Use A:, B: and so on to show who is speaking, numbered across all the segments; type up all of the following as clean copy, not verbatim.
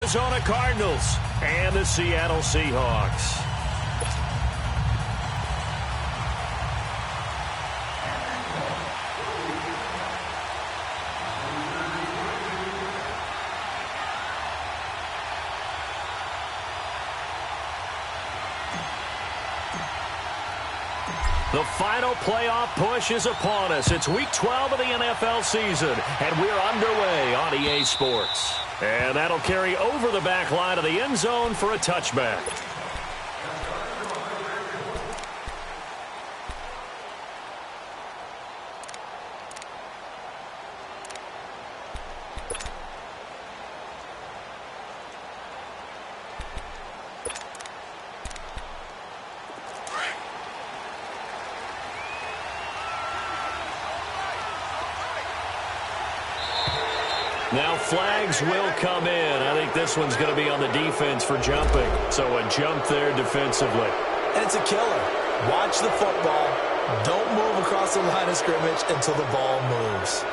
A: Arizona Cardinals and the Seattle Seahawks. The final playoff push is upon us. It's Week 12 of the NFL season, and we're underway on EA Sports. And that'll carry over the back line of the end zone for a touchback. Now flags will come in. I think this one's going to be on the defense for jumping. So a jump there defensively.
B: And it's a killer. Watch the football. Don't move across the line of scrimmage until the ball moves.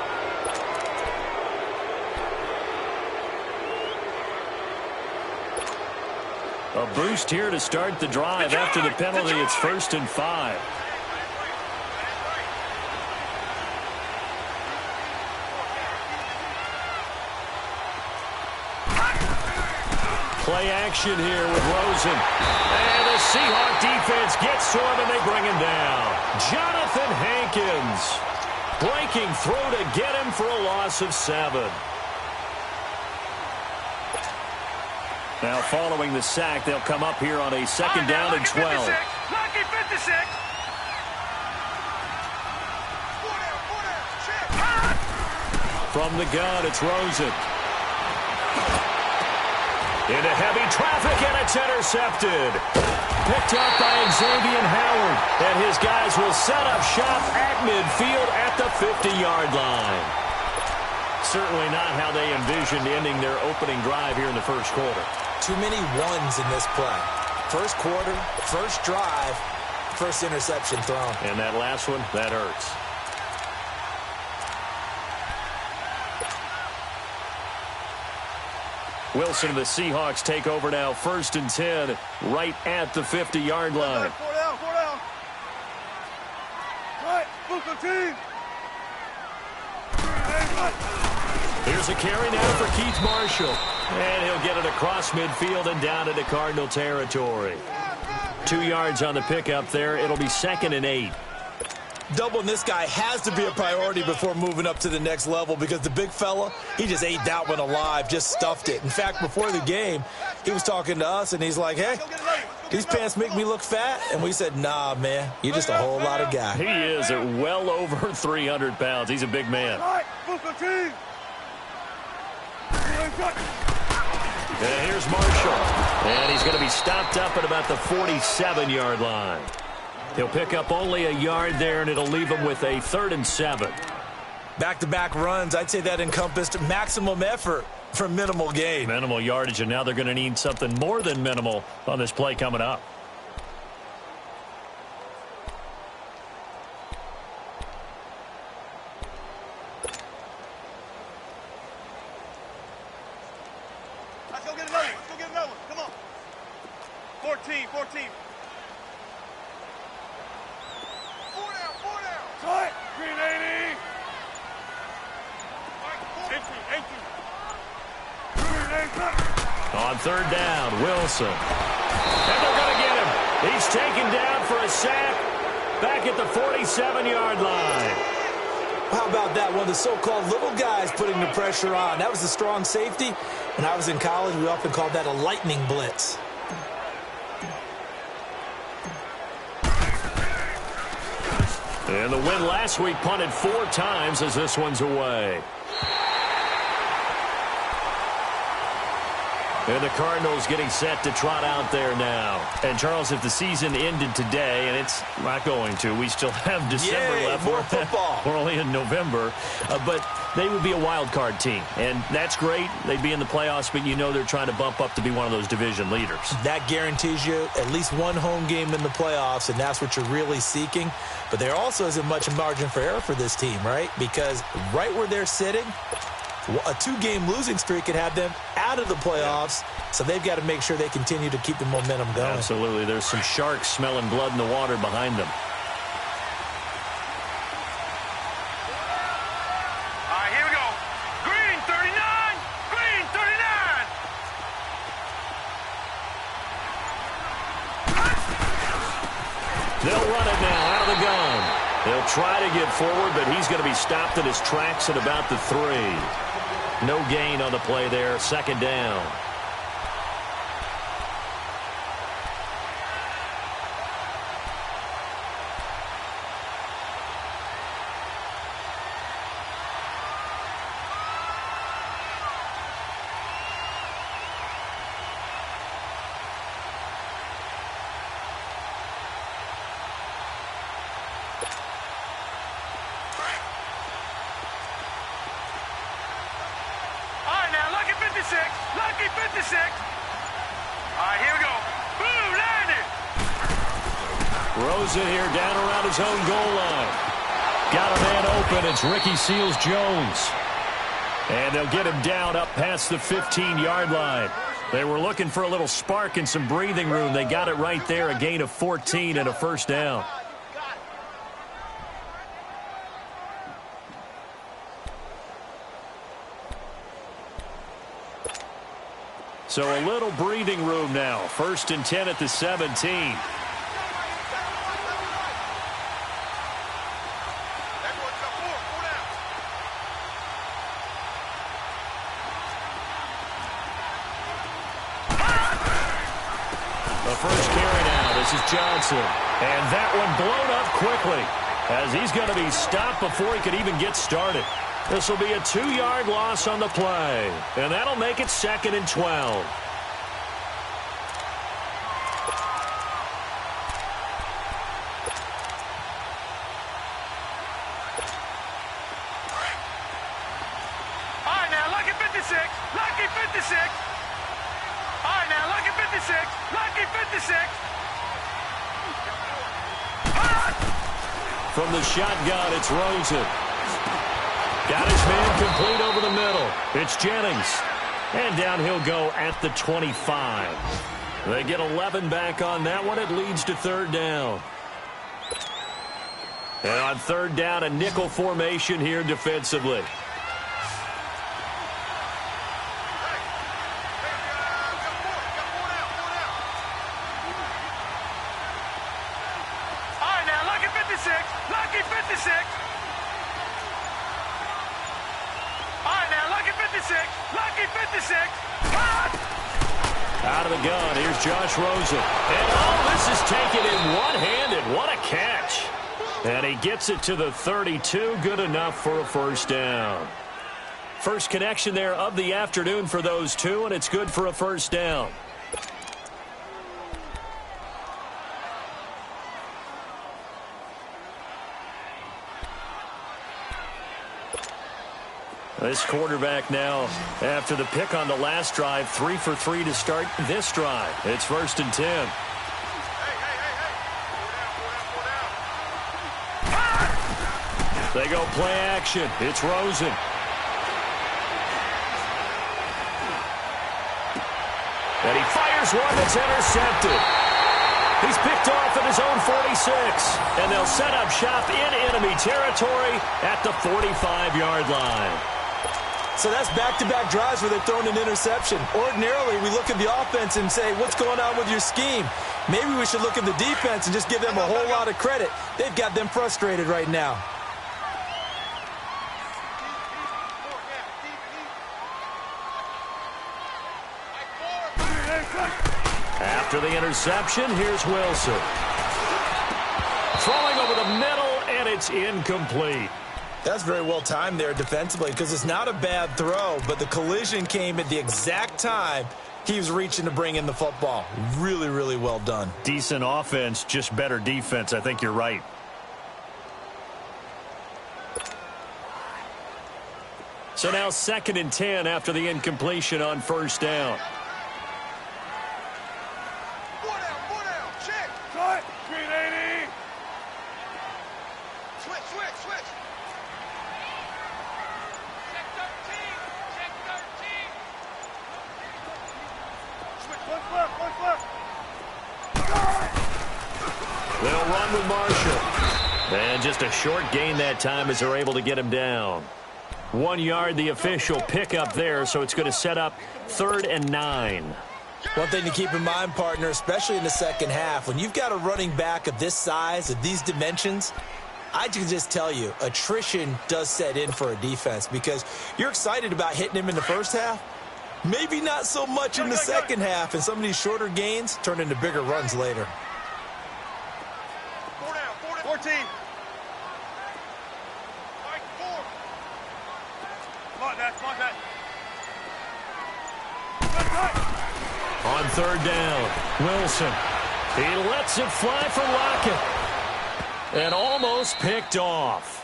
A: A boost here to start the drive. After the penalty, it's 1st and 5. Play action here with Rosen. And the Seahawk defense gets to him, and they bring him down. Jonathan Hankins breaking through to get him for a loss of 7. Now following the sack, they'll come up here on a 2nd down and 12. From the gun, it's Rosen. Into heavy traffic, and it's intercepted. Picked up by Xavier Howard. And his guys will set up shop at midfield at the 50-yard line. Certainly not how they envisioned ending their opening drive here in the first quarter.
B: Too many ones in this play. First quarter, first drive, first interception thrown.
A: And that last one, that hurts. Wilson and the Seahawks take over now, 1st and 10, right at the 50-yard line.
C: 4 down, 4 down. Right, Booker team.
A: Here's a carry now for Keith Marshall. And he'll get it across midfield and down into Cardinal territory. 2 yards on the pickup there. It'll be 2nd and 8.
B: Doubling this guy has to be a priority before moving up to the next level because the big fella, he just ate that one alive, just stuffed it. In fact, before the game, he was talking to us, and he's like, hey, these pants make me look fat. And we said, nah, man, you're just a whole lot of guy.
A: He is at well over 300 pounds. He's a big man. And here's Marshall. And he's going to be stopped up at about the 47-yard line. He'll pick up only a yard there, and it'll leave him with a 3rd and 7.
B: Back-to-back runs, I'd say that encompassed maximum effort for minimal gain.
A: Minimal yardage, and now they're going to need something more than minimal on this play coming up.
C: Let's go get another one. Let's go get another one. Come on. 14, 14. 4 down, 4 down. Tight. Green 80. 18. Green 80.
A: On 3rd down, Wilson. And they're going to get him. He's taken down for a sack back at the 47-yard line.
B: How about that? One of the so-called little guys putting the pressure on. That was the strong safety. When I was in college, we often called that a lightning blitz.
A: And the win last week punted 4 times as this one's away. And the Cardinals getting set to trot out there now. And, Charles, if the season ended today, and it's not going to, we still have December left.
B: More football.
A: We're only in November. But they would be a wild card team. And that's great. They'd be in the playoffs, but you know they're trying to bump up to be one of those division leaders. That
B: guarantees you at least one home game in the playoffs, and that's what you're really seeking. But there also isn't much margin for error for this team, right? Because right where they're sitting, A 2-game losing streak could have them out of the playoffs, so they've got to make sure they continue to keep the momentum going.
A: Absolutely. There's some sharks smelling blood in the water behind them.
C: All right, here we go. Green 39. Green 39.
A: They'll run it now out of the gun. They'll try to get forward, but he's going to be stopped in his tracks at about the 3. No gain on the play there. Second down.
C: Lucky 56. All right, here we go. Boom, landed.
A: Rosen here down around his own goal line. Got a man open. It's Ricky Seals-Jones. And they'll get him down up past the 15-yard line. They were looking for a little spark and some breathing room. They got it right there, a gain of 14 and a first down. So a little breathing room now. 1st and 10 at the 17. The first carry now. This is Johnson. And that one blown up quickly as he's going to be stopped before he could even get started. This will be a 2-yard loss on the play. And that'll make it 2nd and 12.
C: All right, now, Lucky 56. Lucky 56. All right, now, Lucky 56. Lucky 56.
A: From the shotgun, it's Rosen. Got his man complete over the middle. It's Jennings. And down he'll go at the 25. They get 11 back on that one. It leads to 3rd down. And on 3rd down, a nickel formation here defensively.
C: All right, now, Lucky 56. Lucky 56. Lucky 56.
A: Out of the gun, here's Josh Rosen. And oh, this is taken in one-handed. What a catch. And he gets it to the 32. Good enough for a first down. First connection there of the afternoon for those two, and it's good for a first down. This quarterback now, after the pick on the last drive, 3 for 3 to start this drive. It's 1st and 10. They go play action. It's Rosen. And he fires one that's intercepted. He's picked off at his own 46. And they'll set up shop in enemy territory at the 45-yard line.
B: So that's back-to-back drives where they've thrown an interception. Ordinarily, we look at the offense and say, what's going on with your scheme? Maybe we should look at the defense and just give them a whole lot of credit. They've got them frustrated right now.
A: After the interception, here's Wilson. Throwing over the middle, and it's incomplete.
B: That's very well timed there defensively because it's not a bad throw, but the collision came at the exact time he was reaching to bring in the football. Really, really well done.
A: Decent offense, just better defense. I think you're right. So now 2nd and 10 after the incompletion on 1st down.
C: Check. Cut. Green 80. Switch. Check 13.
A: They'll run with Marshall. And just a short gain that time as they're able to get him down. 1 yard, the official pickup there, so it's going to set up 3rd and 9.
B: One thing to keep in mind, partner, especially in the second half, when you've got a running back of this size, of these dimensions, I can just tell you, attrition does set in for a defense because you're excited about hitting him in the first half. Maybe not so much in the second half, and some of these shorter gains turn into bigger runs later.
C: 14.
A: On 3rd down, Wilson. He lets it fly for Lockett. And almost picked off.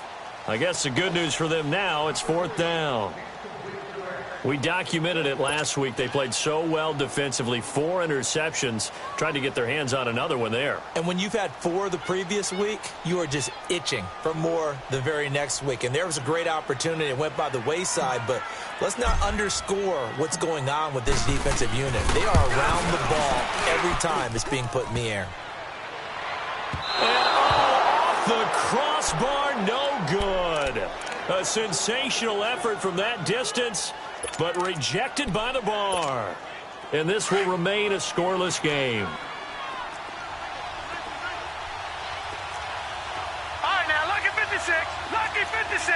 A: I guess the good news for them now, it's 4th down. We documented it last week. They played so well defensively. 4 interceptions. Tried to get their hands on another one there.
B: And when you've had 4 the previous week, you are just itching for more the very next week. And there was a great opportunity. It went by the wayside, but let's not underscore what's going on with this defensive unit. They are around the ball every time it's being put in the air.
A: And off the crossbar, no good. A sensational effort from that distance, but rejected by the bar. And this will remain a scoreless game.
C: All right, now, lucky 56. Lucky 56.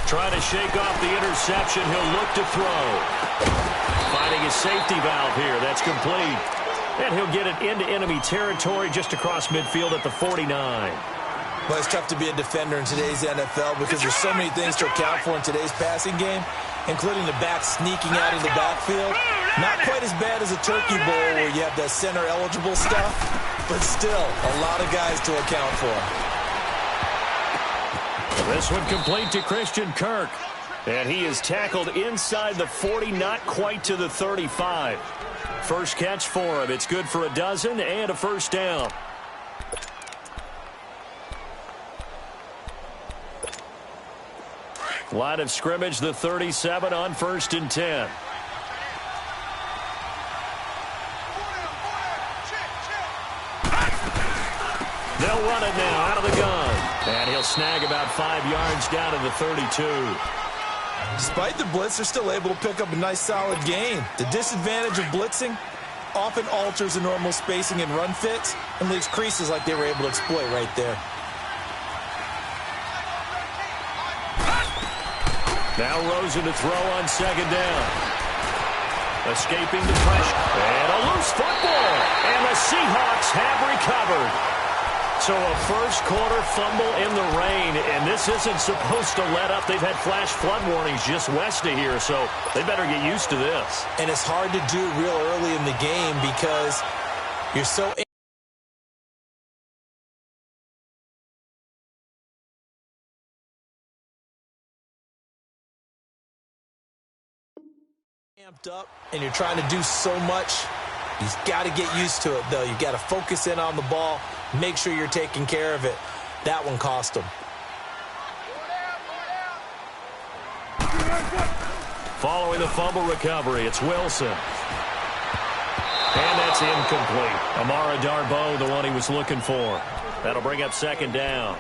A: Trying to shake off the interception. He'll look to throw. Finding his safety valve here. That's complete. And he'll get it into enemy territory just across midfield at the 49.
B: Well, it's tough to be a defender in today's NFL because there's so many things to account for in today's passing game, including the back sneaking out of the backfield. Not quite as bad as a turkey bowl where you have the center-eligible stuff, but still a lot of guys to account for.
A: This one complete to Christian Kirk. And he is tackled inside the 40, not quite to the 35. First catch for him. It's good for a dozen and a first down. Line of scrimmage, the 37 on 1st and 10. They'll run it now out of the gun. And he'll snag about 5 yards down to the 32.
B: Despite the blitz, they're still able to pick up a nice solid gain. The disadvantage of blitzing often alters the normal spacing and run fits and leaves creases like they were able to exploit right there.
A: Now Rosen to throw on 2nd down. Escaping the pressure. And a loose football. And the Seahawks have recovered. So a first-quarter fumble in the rain, and this isn't supposed to let up. They've had flash flood warnings just west of here, so they better get used to this.
B: And it's hard to do real early in the game because you're so amped up, and you're trying to do so much. You've got to get used to it, though. You've got to focus in on the ball, make sure you're taking care of it. That one cost them.
A: Following the fumble recovery, it's Wilson. And that's incomplete. Amara Darboh, the one he was looking for. That'll bring up 2nd down.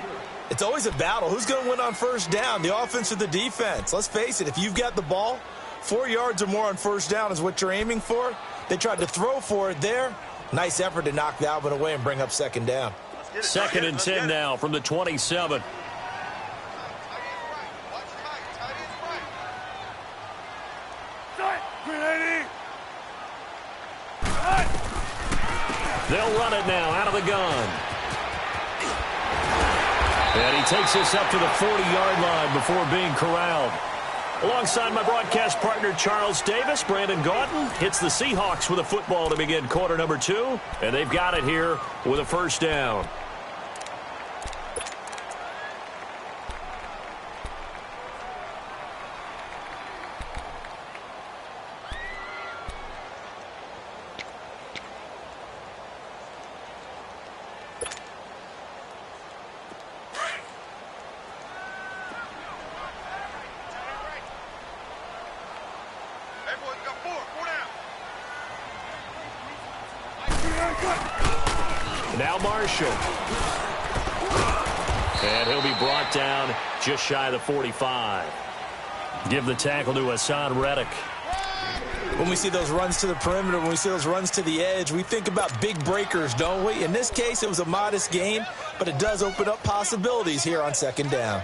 B: It's always a battle. Who's going to win on 1st down, the offense or the defense? Let's face it, if you've got the ball, 4 yards or more on 1st down is what you're aiming for. They tried to throw for it there. Nice effort to knock that one away and bring up 2nd down.
A: 2nd and 10 now from the 27. They'll run it now out of the gun. And he takes this up to the 40-yard line before being corralled. Alongside my broadcast partner, Charles Davis, Brandon Gaudin hits the Seahawks with a football to begin quarter number 2. And they've got it here with a 1st down. Now Marshall. And he'll be brought down just shy of the 45. Give the tackle to Hassan Reddick.
B: When we see those runs to the perimeter, when we see those runs to the edge, we think about big breakers, don't we? In this case, it was a modest gain, but it does open up possibilities here on second down.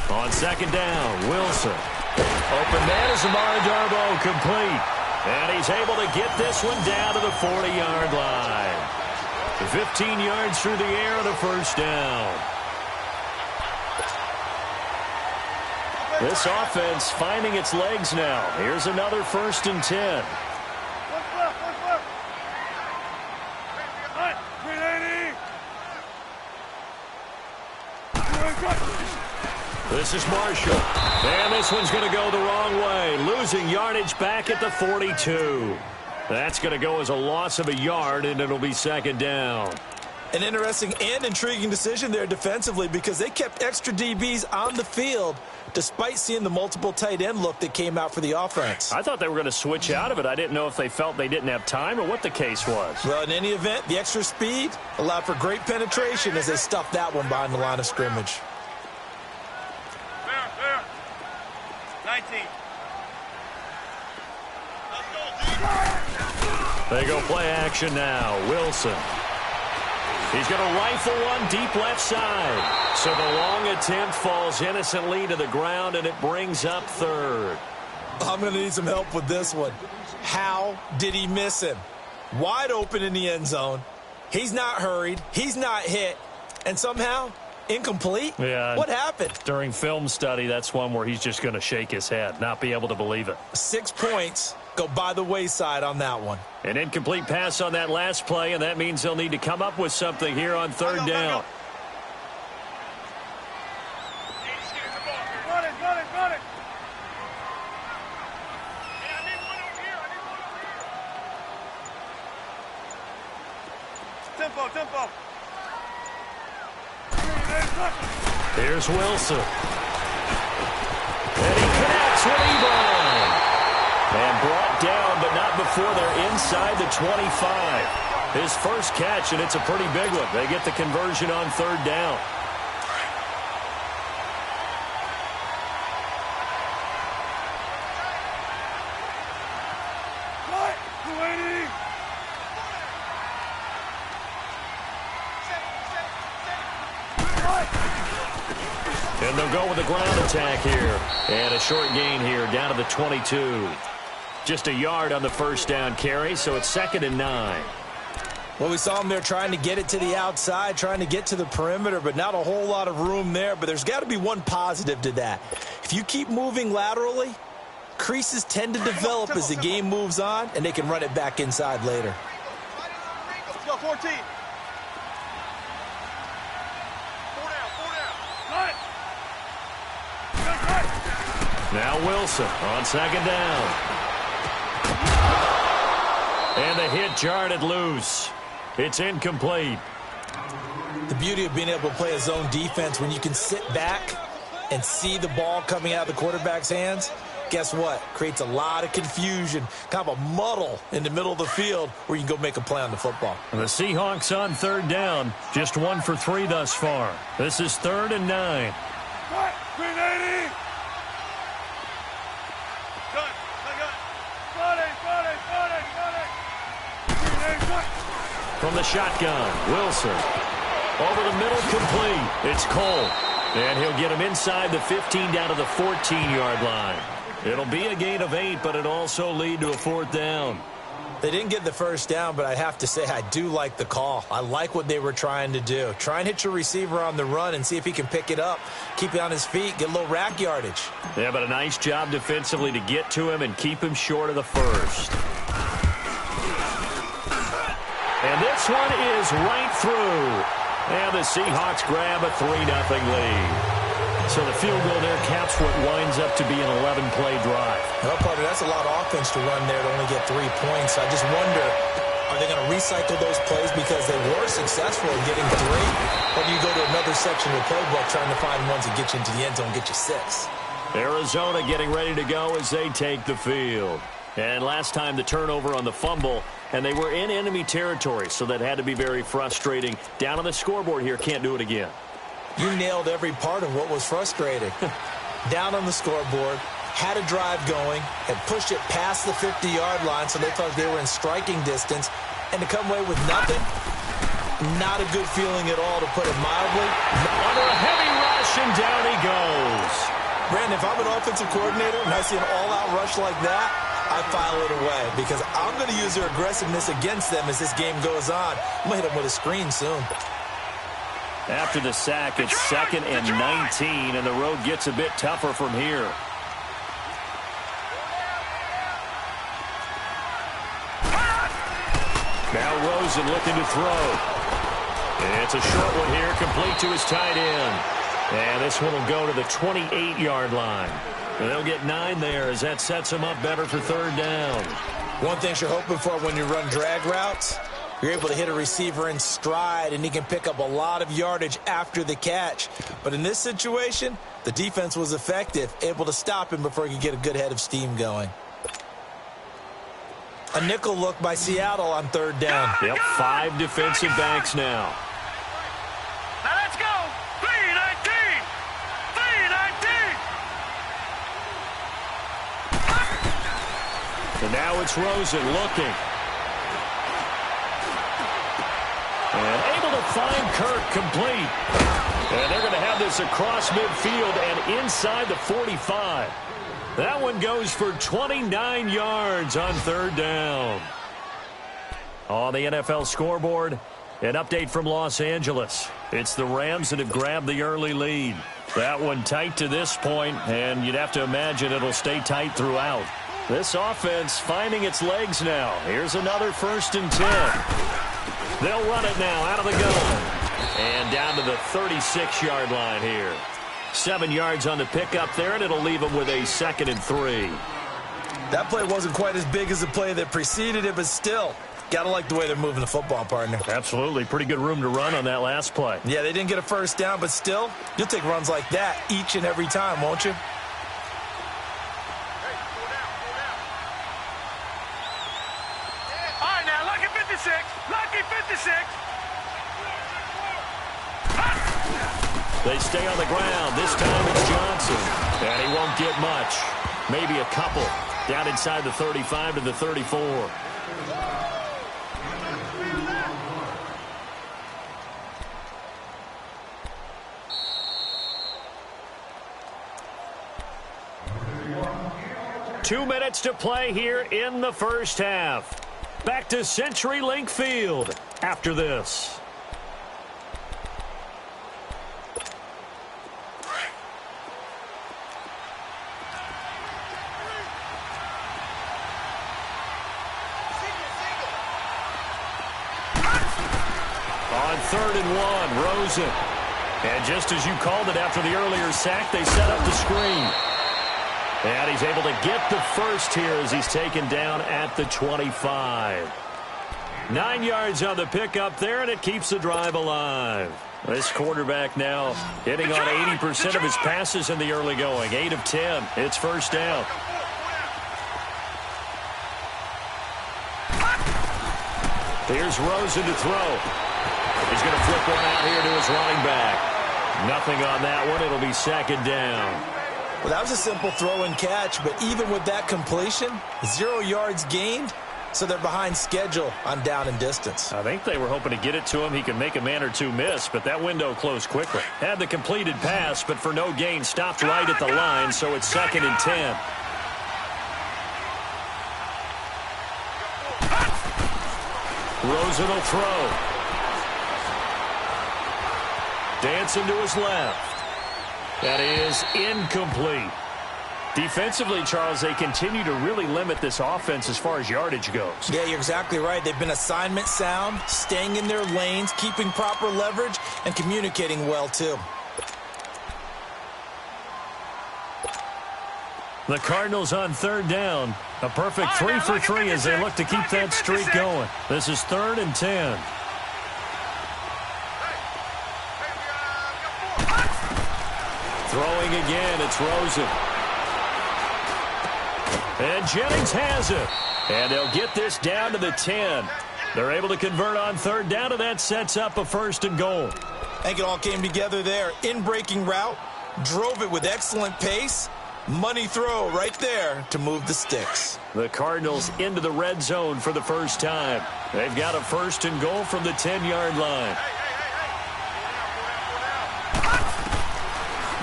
A: On second down, Wilson. Open man is Amari Darboh, complete. And he's able to get this one down to the 40-yard line. 15 yards through the air on a first down. This offense finding its legs now. Here's another 1st and 10. This is Marshall. And this one's going to go the wrong way. Losing yardage back at the 42. That's going to go as a loss of a yard, and it'll be second down.
B: An interesting and intriguing decision there defensively because they kept extra DBs on the field despite seeing the multiple tight end look that came out for the offense.
A: I thought they were going to switch out of it. I didn't know if they felt they didn't have time or what the case was.
B: Well, in any event, the extra speed allowed for great penetration as they stuffed that one behind the line of scrimmage.
C: 19.
A: They go play action now. Wilson. He's going to rifle one deep left side. So the long attempt falls innocently to the ground, and it brings up third.
B: I'm going to need some help with this one. How did he miss him? Wide open in the end zone. He's not hurried. He's not hit. And somehow, incomplete?
A: Yeah.
B: What happened?
A: During film study, that's one where he's just going to shake his head, not be able to believe it.
B: 6 points go by the wayside on that one.
A: An incomplete pass on that last play, and that means they'll need to come up with something here on third down.
C: Run it. Tempo.
A: Here's Wilson. And he connects with Ebron. And brought down, but not before they're inside the 25. His first catch, and it's a pretty big one. They get the conversion on third down. And they'll go with a ground attack here. And a short gain here down to the 22. Just a yard on the first down carry, so it's 2nd and 9.
B: Well, we saw him there trying to get it to the outside, trying to get to the perimeter, but not a whole lot of room there. But there's got to be one positive to that. If you keep moving laterally, creases tend to develop as the game moves on, and they can run it back inside later.
C: Let's go, 14.
A: Now Wilson on second down. And the hit jarred it loose. It's incomplete.
B: The beauty of being able to play a zone defense when you can sit back and see the ball coming out of the quarterback's hands, guess what? Creates a lot of confusion, kind of a muddle in the middle of the field where you can go make a play on the football.
A: And the Seahawks on third down, just 1 for 3 thus far. This is 3rd and 9.
C: Green 80.
A: From the shotgun, Wilson. Over the middle, complete. It's Cole. And he'll get him inside the 15 down to the 14-yard line. It'll be a gain of 8, but it'll also lead to a 4th down.
B: They didn't get the first down, but I have to say I do like the call. I like what they were trying to do. Try and hit your receiver on the run and see if he can pick it up, keep it on his feet, get a little rack yardage.
A: Yeah, but a nice job defensively to get to him and keep him short of the first. And this one is right through. And the Seahawks grab a 3-0 lead. So the field goal there caps what winds up to be an 11-play drive.
B: Well, partner, that's a lot of offense to run there to only get 3 points. I just wonder, are they going to recycle those plays because they were successful in getting 3? Or do you go to another section of the playbook trying to find ones that get you into the end zone and get you 6?
A: Arizona getting ready to go as they take the field. And last time the turnover on the fumble, and they were in enemy territory, so that had to be very frustrating. Down on the scoreboard here, can't do it again.
B: You nailed every part of what was frustrating. Down on the scoreboard, had a drive going, had pushed it past the 50-yard line so they thought they were in striking distance, and to come away with nothing, not a good feeling at all, to put it mildly.
A: Under a heavy rush, and down he goes.
B: Brandon, if I'm an offensive coordinator and I see an all-out rush like that, I file it away because I'm going to use their aggressiveness against them as this game goes on. I'm going to hit them with a screen soon.
A: After the sack, it's 2nd and 19, and the road gets a bit tougher from here. Now Rosen looking to throw. It's a short one here, complete to his tight end. And this one will go to the 28-yard line. And they'll get 9 there as that sets them up better for 3rd down.
B: One thing you're hoping for when you run drag routes, you're able to hit a receiver in stride, and he can pick up a lot of yardage after the catch. But in this situation, the defense was effective, able to stop him before he could get a good head of steam going. A nickel look by Seattle on 3rd down.
A: Yep, 5 defensive backs now.
C: Now let's go. 3-19. 3-19.
A: And now it's Rosen looking. And able to find Kirk complete. And they're going to have this across midfield and inside the 45. That one goes for 29 yards on 3rd down. On the NFL scoreboard, an update from Los Angeles. It's the Rams that have grabbed the early lead. That one tight to this point, and you'd have to imagine it'll stay tight throughout. This offense finding its legs now. Here's another 1st and 10. They'll run it now out of the gun. And down to the 36-yard line here. 7 yards on the pickup there, and it'll leave them with a 2nd and 3.
B: That play wasn't quite as big as the play that preceded it, but still, got to like the way they're moving the football, partner.
A: Absolutely. Pretty good room to run on that last play.
B: Yeah, they didn't get a 1st down, but still, you'll take runs like that each and every time, won't you?
C: All right, now, lucky 56. Lucky 56.
A: They stay on the ground. This time it's Johnson. And he won't get much. Maybe a couple. Down inside the 35 to the 34. Two minutes to play here in the first half. Back to CenturyLink Field after this. On 3rd and 1, Rosen. And just as you called it after the earlier sack, they set up the screen. And he's able to get the first here as he's taken down at the 25. 9 yards on the pickup there, and it keeps the drive alive. This quarterback now hitting on 80% of his passes in the early going. 8 of 10. It's 1st down. Here's Rosen to throw. He's going to flip one out here to his running back. Nothing on that one. It'll be 2nd down.
B: Well, that was a simple throw and catch, but even with that completion, 0 yards gained, so they're behind schedule on down and distance.
A: I think they were hoping to get it to him. He could make a man or two miss, but that window closed quickly. Had the completed pass, but for no gain, stopped right at the line, so it's 2nd and 10. Rosen will throw. Dancing to his left. That is incomplete. Defensively, Charles, they continue to really limit this offense as far as yardage goes.
B: Yeah, you're exactly right. They've been assignment sound, staying in their lanes, keeping proper leverage, and communicating well, too.
A: The Cardinals on third down. A perfect 3 for 3 as they look to keep that streak going. This is 3rd and 10. Throwing again, it's Rosen. And Jennings has it. And they'll get this down to the 10. They're able to convert on third down, and that sets up a 1st and goal.
B: I think it all came together there. In-breaking route, drove it with excellent pace. Money throw right there to move the sticks.
A: The Cardinals into the red zone for the first time. They've got a 1st and goal from the 10-yard line.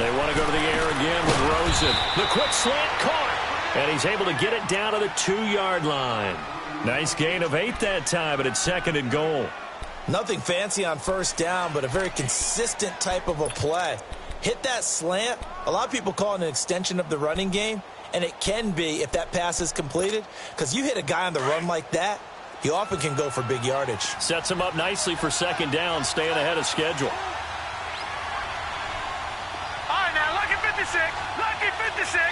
A: They want to go to the air again with Rosen. The quick slant caught. And he's able to get it down to the 2-yard line. Nice gain of 8 that time, but it's 2nd and goal.
B: Nothing fancy on first down, but a very consistent type of a play. Hit that slant. A lot of people call it an extension of the running game, and it can be if that pass is completed, because you hit a guy on the run like that, he often can go for big yardage.
A: Sets him up nicely for 2nd down, staying ahead of schedule.
C: All right, now, lucky 56. Lucky 56.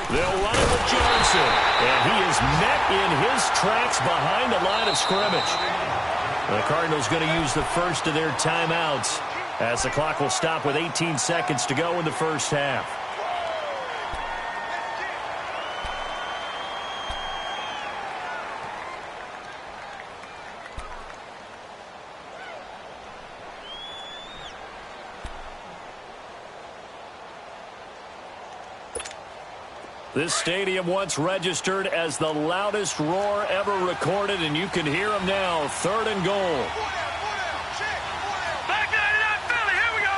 A: They'll run it with Johnson, and he is met in his tracks behind the line of scrimmage. The Cardinals going to use the first of their timeouts as the clock will stop with 18 seconds to go in the first half. This stadium once registered as the loudest roar ever recorded, and you can hear them now. 3rd and goal.
C: Back 99 Philly, here we go.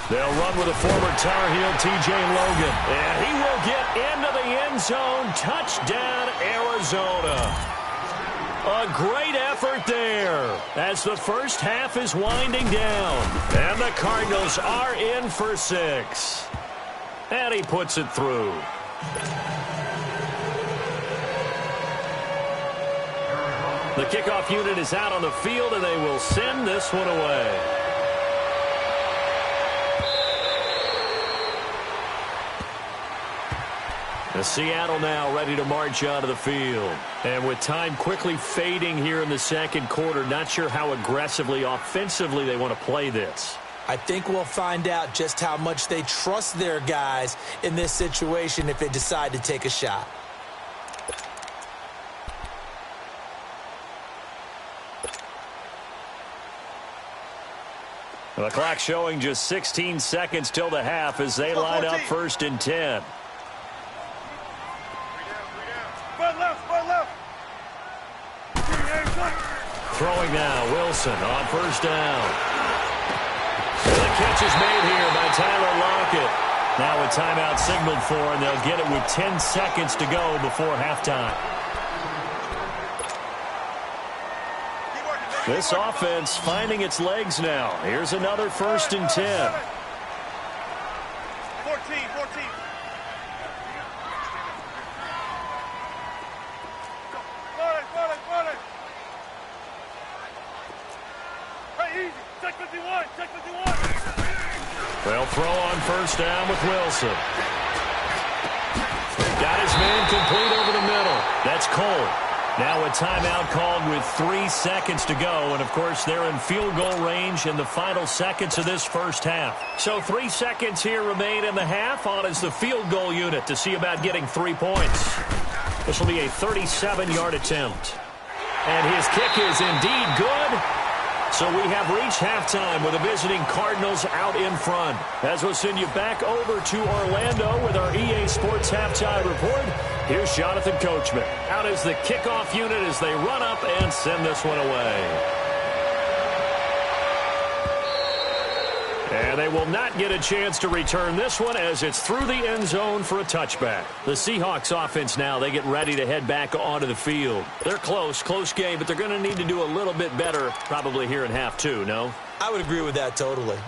A: They'll run with a former Tar Heel, T.J. Logan. And he will get into the end zone. Touchdown, Arizona. A great effort there as the first half is winding down. And the Cardinals are in for 6. And he puts it through. The kickoff unit is out on the field, and they will send this one away. The Seattle now ready to march out of the field. And with time quickly fading here in the second quarter, not sure how aggressively, offensively they want to play this.
B: I think we'll find out just how much they trust their guys in this situation if they decide to take a shot.
A: The clock showing just 16 seconds till the half as they line up 1st and 10. Throwing now, Wilson on 1st down. And the catch is made here by Tyler Lockett. Now a timeout signaled for, and they'll get it with 10 seconds to go before halftime. This offense finding its legs now. Here's another 1st and 10.
C: 14.
A: They'll throw on 1st down with Wilson. Got his man complete over the middle. That's Cole. Now a timeout called with 3 seconds to go. And, of course, they're in field goal range in the final seconds of this first half. So 3 seconds here remain in the half. On is the field goal unit to see about getting 3 points. This will be a 37-yard attempt. And his kick is indeed good. So we have reached halftime with the visiting Cardinals out in front. As we'll send you back over to Orlando with our EA Sports Halftime Report, here's Jonathan Coachman. Out is the kickoff unit as they run up and send this one away. And they will not get a chance to return this one as it's through the end zone for a touchback. The Seahawks offense now, they get ready to head back onto the field. They're close game, but they're going to need to do a little bit better probably here in half two, no?
B: I would agree with that totally.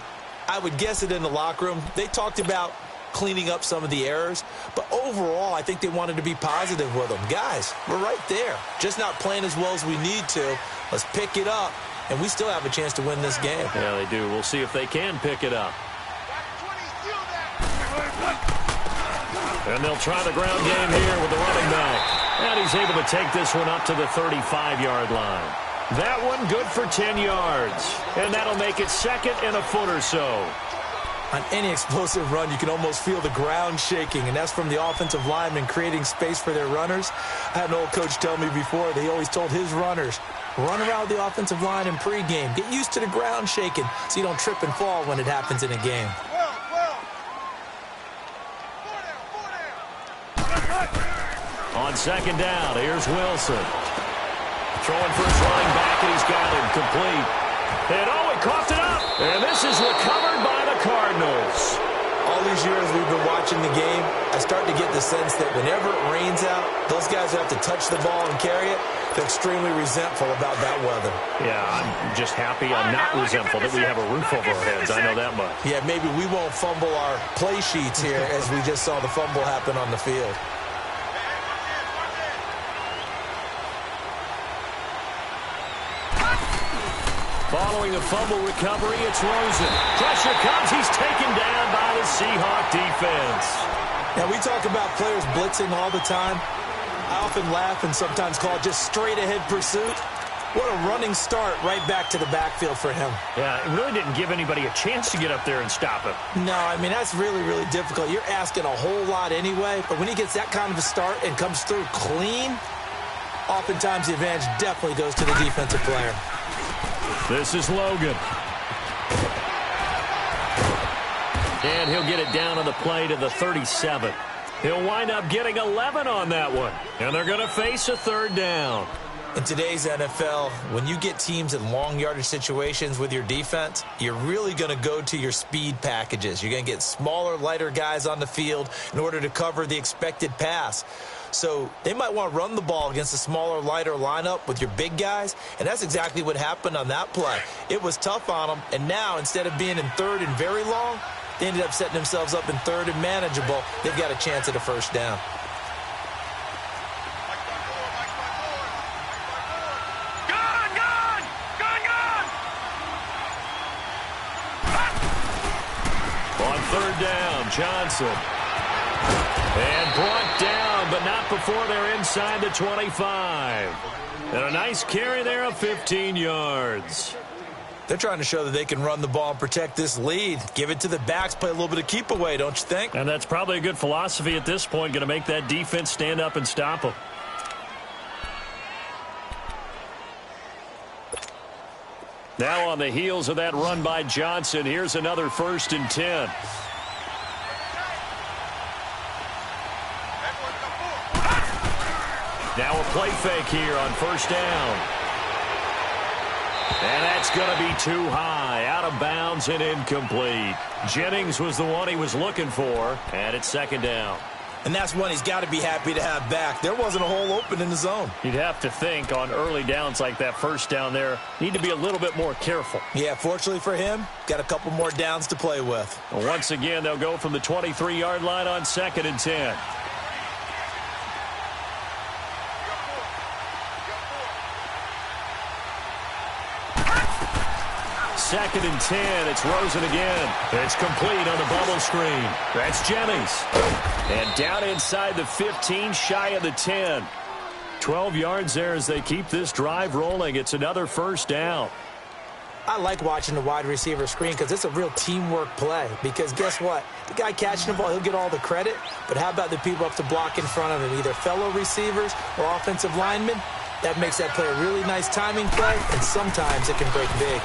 B: I would guess it in the locker room. They talked about cleaning up some of the errors, but overall, I think they wanted to be positive with them. Guys, we're right there. Just not playing as well as we need to. Let's pick it up. And we still have a chance to win this game.
A: Yeah, they do. We'll see if they can pick it up. And they'll try the ground game here with the running back. And he's able to take this one up to the 35-yard line. That one good for 10 yards. And that'll make it second and a foot or so.
B: On any explosive run, you can almost feel the ground shaking, and that's from the offensive linemen creating space for their runners. I had an old coach tell me before that he always told his runners, run around the offensive line in pregame. Get used to the ground shaking so you don't trip and fall when it happens in a game.
A: On second down, here's Wilson. Throwing for his running back, and he's got him complete. And he coughed it up. And this is recovered by the Cardinals.
B: All these years we've been watching the game, I start to get the sense that whenever it rains out, those guys who have to touch the ball and carry it, they're extremely resentful about that weather.
A: Yeah, I'm just happy I'm not resentful that we have a roof over our heads. I know that much.
B: Yeah, maybe we won't fumble our play sheets here as we just saw the fumble happen on the field.
A: Following the fumble recovery, it's Rosen. Pressure comes. He's taken down by the Seahawk defense.
B: Now, we talk about players blitzing all the time. I often laugh and sometimes call it just straight-ahead pursuit. What a running start right back to the backfield for him.
A: Yeah, it really didn't give anybody a chance to get up there and stop him.
B: No, I mean, that's really, really difficult. You're asking a whole lot anyway, but when he gets that kind of a start and comes through clean, oftentimes the advantage definitely goes to the defensive player.
A: This is Logan. And he'll get it down on the play to the 37. He'll wind up getting 11 on that one. And they're going to face a third down.
B: In today's NFL, when you get teams in long yardage situations with your defense, you're really going to go to your speed packages. You're going to get smaller, lighter guys on the field in order to cover the expected pass. So they might want to run the ball against a smaller, lighter lineup with your big guys, and that's exactly what happened on that play. It was tough on them, and now instead of being in third and very long, they ended up setting themselves up in third and manageable. They've got a chance at a first down.
A: On third down, Johnson. And brought down, but not before they're inside the 25. And a nice carry there of 15 yards.
B: They're trying to show that they can run the ball and protect this lead. Give it to the backs, play a little bit of keep away, don't you think?
A: And that's probably a good philosophy at this point, going to make that defense stand up and stop them. Now on the heels of that run by Johnson, here's another 1st and 10. Now a play fake here on first down. And that's going to be too high, out of bounds and incomplete. Jennings was the one he was looking for, and it's second down.
B: And that's one he's got to be happy to have back. There wasn't a hole open in the zone.
A: You'd have to think on early downs like that first down there, need to be a little bit more careful.
B: Yeah, fortunately for him, got a couple more downs to play with.
A: Once again, they'll go from the 23-yard line on 2nd and 10. Second and 10. It's Rosen again. It's complete on the bubble screen. That's Jennings. And down inside the 15, shy of the 10. 12 yards there as they keep this drive rolling. It's another first down.
B: I like watching the wide receiver screen because it's a real teamwork play. Because guess what? The guy catching the ball, he'll get all the credit. But how about the people up to block in front of him, either fellow receivers or offensive linemen? That makes that play a really nice timing play, and sometimes it can break big.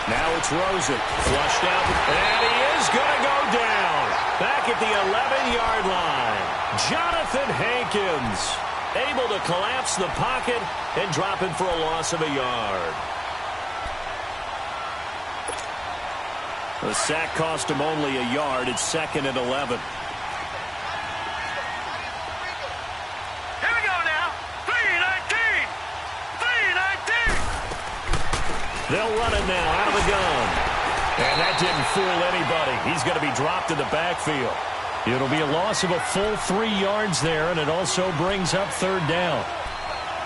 A: Now it's Rosen, flushed out, and he is going to go down. Back at the 11-yard line, Jonathan Hankins able to collapse the pocket and drop it for a loss of a yard. The sack cost him only a yard. It's 2nd and 11.
C: Here we go now. 3-19. 3-19.
A: They'll run it now out of the gun. And that didn't fool anybody. He's going to be dropped in the backfield. It'll be a loss of a full 3 yards there, and it also brings up 3rd down.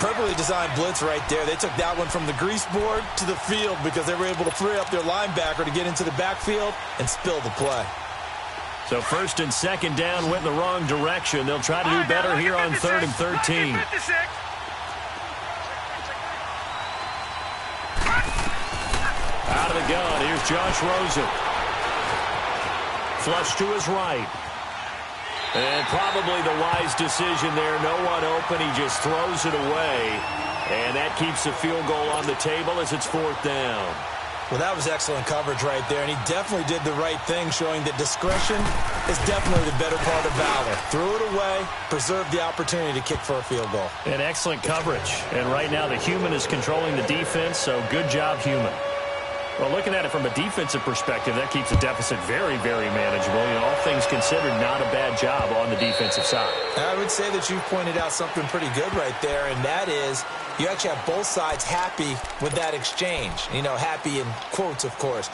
B: Perfectly designed blitz right there. They took that one from the grease board to the field because they were able to free up their linebacker to get into the backfield and spill the play.
A: So 1st and 2nd down went in the wrong direction. They'll try to do better here on 3rd and 13. Out of the gun, here's Josh Rosen. Flush to his right. And probably the wise decision there. No one open. He just throws it away. And that keeps the field goal on the table as it's 4th down.
B: Well, that was excellent coverage right there. And he definitely did the right thing, showing that discretion is definitely the better part of valor. Threw it away, preserved the opportunity to kick for a field goal.
A: And excellent coverage. And right now the human is controlling the defense, so good job, human. Well, looking at it from a defensive perspective, that keeps the deficit very, very manageable. You know, all things considered, not a bad job on the defensive side.
B: I would say that you've pointed out something pretty good right there, and that is you actually have both sides happy with that exchange. You know, happy in quotes, of course.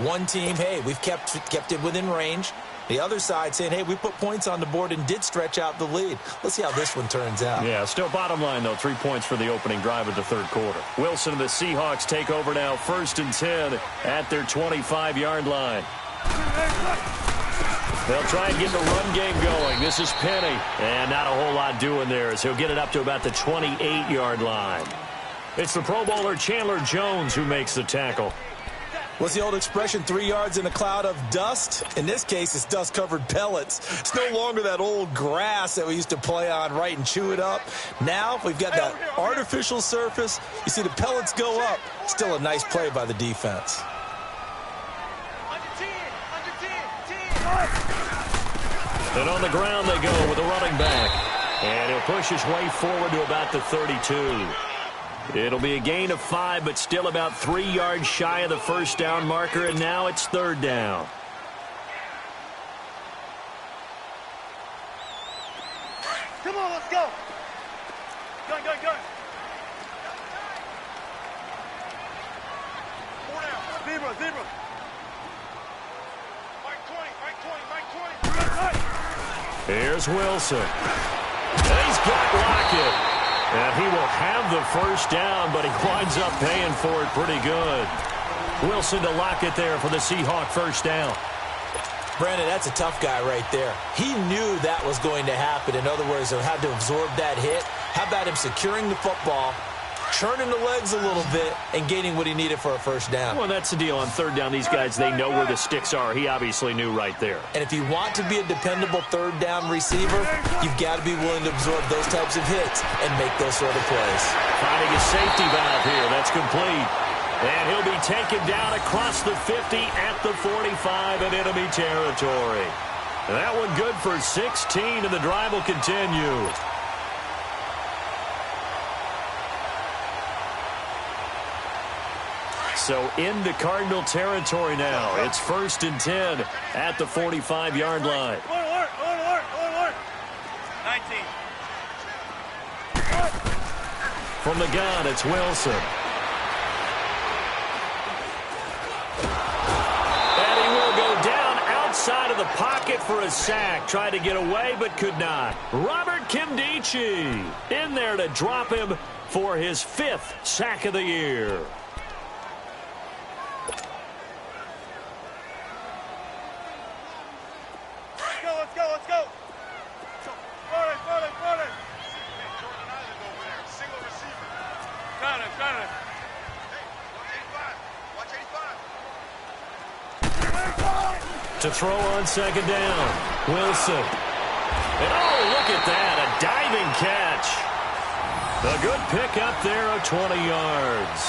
B: One team, hey, we've kept it within range. The other side saying, hey, we put points on the board and did stretch out the lead. Let's see how this one turns out.
A: Yeah, still bottom line, though, 3 points for the opening drive of the 3rd quarter. Wilson and the Seahawks take over now, 1st and 10 at their 25-yard line. They'll try and get the run game going. This is Penny. And not a whole lot doing there as he'll get it up to about the 28-yard line. It's the Pro Bowler Chandler Jones who makes the tackle.
B: What's the old expression, 3 yards in a cloud of dust? In this case, it's dust-covered pellets. It's no longer that old grass that we used to play on, right, and chew it up. Now we've got that artificial surface. You see the pellets go up. Still a nice play by the defense.
A: And on the ground they go with a running back. And he'll push his way forward to about the 32. It'll be a gain of 5, but still about 3 yards shy of the 1st down marker, and now it's 3rd down.
C: Come on, let's go. Go. 4 down. Zebra. Mike 20.
A: Here's Wilson. And he's got Lockett. And he will have the 1st down, but he winds up paying for it pretty good. Wilson to Lockett there for the Seahawk 1st down.
B: Brandon, that's a tough guy right there. He knew that was going to happen. In other words, he had to absorb that hit. How about him securing the football, churning the legs a little bit, and gaining what he needed for a 1st down?
A: Well, that's the deal on 3rd down. These guys, they know where the sticks are. He obviously knew right there.
B: And if you want to be a dependable 3rd down receiver, you've got to be willing to absorb those types of hits and make those sort of plays.
A: Finding a safety valve here. That's complete. And he'll be taken down across the 50 at the 45 in enemy territory. And that one good for 16, and the drive will continue. So into Cardinal territory now. It's 1st and 10 at the 45-yard line.
C: Alert. 19.
A: From the gun, it's Wilson. And he will go down outside of the pocket for a sack. Tried to get away, but could not. Robert Nkemdiche in there to drop him for his 5th sack of the year.
C: Let's go. Forward. Single receiver. Got it. Hey, watch 85.
A: To throw on 2nd down. Wilson. And look at that. A diving catch. A good pickup there of 20 yards.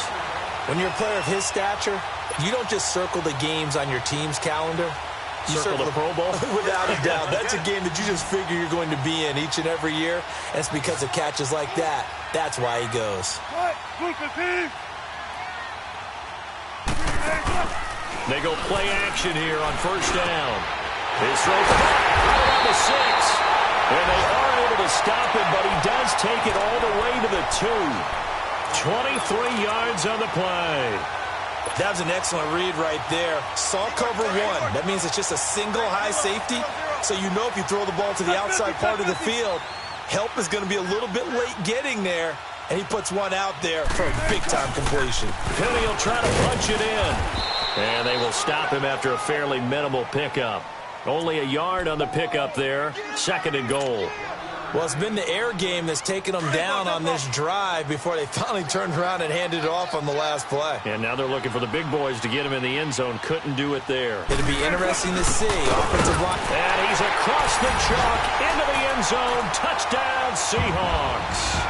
B: When you're a player of his stature, you don't just circle the games on your team's calendar. You
A: circle the Pro Bowl?
B: Without a doubt. That's a game that you just figure you're going to be in each and every year. And it's because of catches like that. That's why he goes.
A: They go play action here on first down. His throw right around the 6. And they are able to stop him, but he does take it all the way to the 2. 23 yards on the play.
B: That was an excellent read right there. Saw cover 1. That means it's just a single high safety. So you know if you throw the ball to the outside part of the field, help is going to be a little bit late getting there. And he puts one out there for a big-time completion.
A: Penny will try to punch it in. And they will stop him after a fairly minimal pickup. Only a yard on the pickup there. 2nd and goal.
B: Well, it's been the air game that's taken them down on this drive before they finally turned around and handed it off on the last play.
A: And now they're looking for the big boys to get him in the end zone. Couldn't do it there.
B: It'll be interesting to see. Offensive line.
A: And he's across the chalk into the end zone. Touchdown, Seahawks.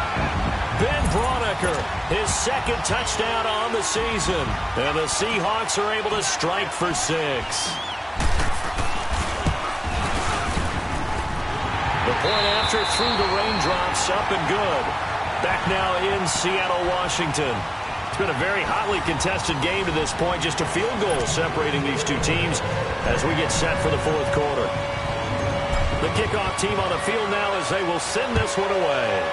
A: Ben Braunecker, his 2nd touchdown on the season. And the Seahawks are able to strike for 6. The point after through the raindrops, up and good. Back now in Seattle, Washington. It's been a very hotly contested game to this point. Just a field goal separating these two teams as we get set for the 4th quarter. The kickoff team on the field now as they will send this one away.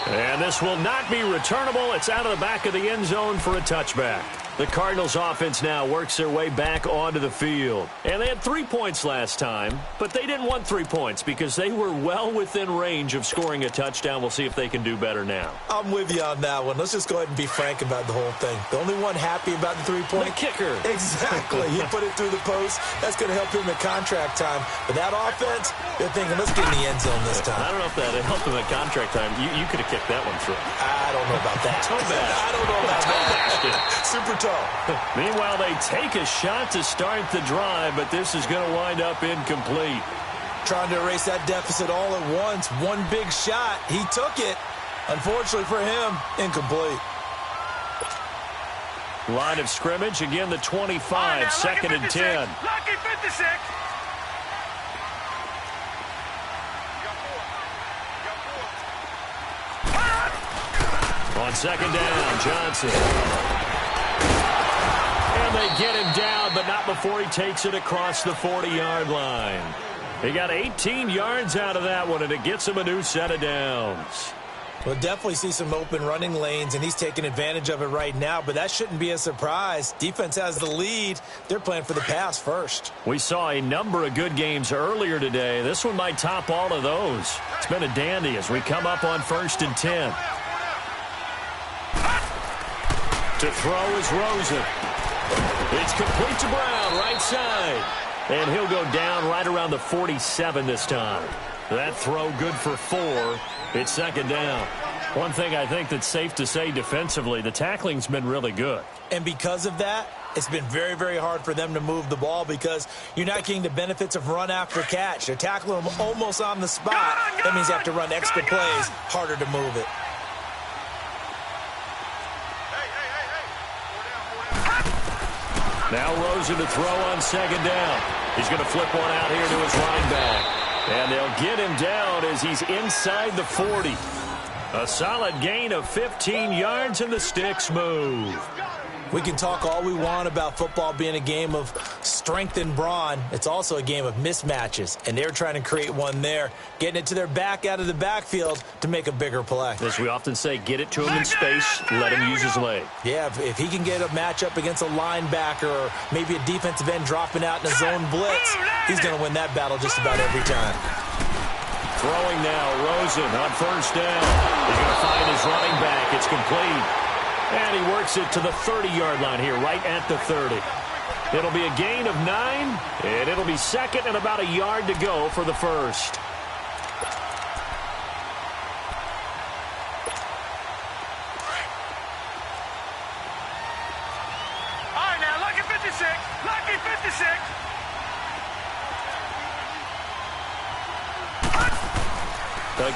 A: And this will not be returnable. It's out of the back of the end zone for a touchback. The Cardinals offense now works their way back onto the field. And they had 3 points last time, but they didn't want 3 points because they were well within range of scoring a touchdown. We'll see if they can do better now.
B: I'm with you on that one. Let's just go ahead and be frank about the whole thing. The only one happy about the 3-point?
A: The kicker.
B: Exactly. He put it through the post. That's going to help him at contract time. But that offense, they're thinking, let's get in the end zone this time.
A: I don't know if that helped him at contract time. You could have kicked that one through.
B: I don't know about that. I don't know about that. Super tall.
A: Meanwhile, they take a shot to start the drive, but this is going to wind up incomplete.
B: Trying to erase that deficit all at once. One big shot. He took it. Unfortunately for him, incomplete.
A: Line of scrimmage, again the 25, 2nd and 10.
C: Lucky 56.
A: On 2nd down, Johnson. And they get him down, but not before he takes it across the 40-yard line. He got 18 yards out of that one, and it gets him a new set of downs.
B: We'll definitely see some open running lanes, and he's taking advantage of it right now, but that shouldn't be a surprise. Defense has the lead. They're playing for the pass first.
A: We saw a number of good games earlier today. This one might top all of those. It's been a dandy as we come up on 1st and 10. To throw is Rosen. It's complete to Brown, right side. And he'll go down right around the 47 this time. That throw good for 4. It's 2nd down. One thing I think that's safe to say defensively, the tackling's been really good.
B: And because of that, it's been very, very hard for them to move the ball because you're not getting the benefits of run after catch. They're tackling them almost on the spot. That means you have to run extra plays, harder to move it.
A: Now Rosen to throw on 2nd down. He's going to flip one out here to his running back. And they'll get him down as he's inside the 40. A solid gain of 15 yards, and the sticks move.
B: We can talk all we want about football being a game of strength and brawn. It's also a game of mismatches, and they're trying to create one there, getting it to their back out of the backfield to make a bigger play.
A: As we often say, get it to him in space, let him use his leg.
B: Yeah, if he can get a matchup against a linebacker or maybe a defensive end dropping out in a zone blitz, he's going to win that battle just about every time.
A: Throwing now, Rosen on 1st down. He's going to find his running back. It's complete. And he works it to the 30-yard line here, right at the 30. It'll be a gain of 9, and it'll be 2nd and about a yard to go for the 1st.
C: All right, now, lucky 56. Lucky 56.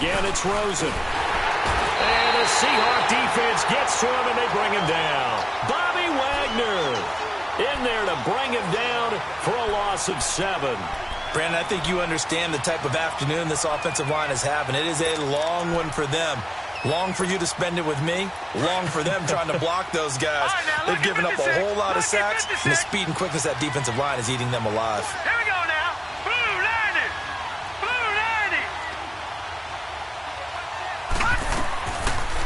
A: Again, it's Rosen. And the Seahawk defense gets to him, and they bring him down. Bobby Wagner in there to bring him down for a loss of 7.
B: Brandon, I think you understand the type of afternoon this offensive line is having. It is a long one for them. Long for you to spend it with me. Long for them trying to block those guys. They've given up a whole lot of sacks, and the speed and quickness of that defensive line is eating them alive.
C: Here we go now. Blue 90. Blue 90.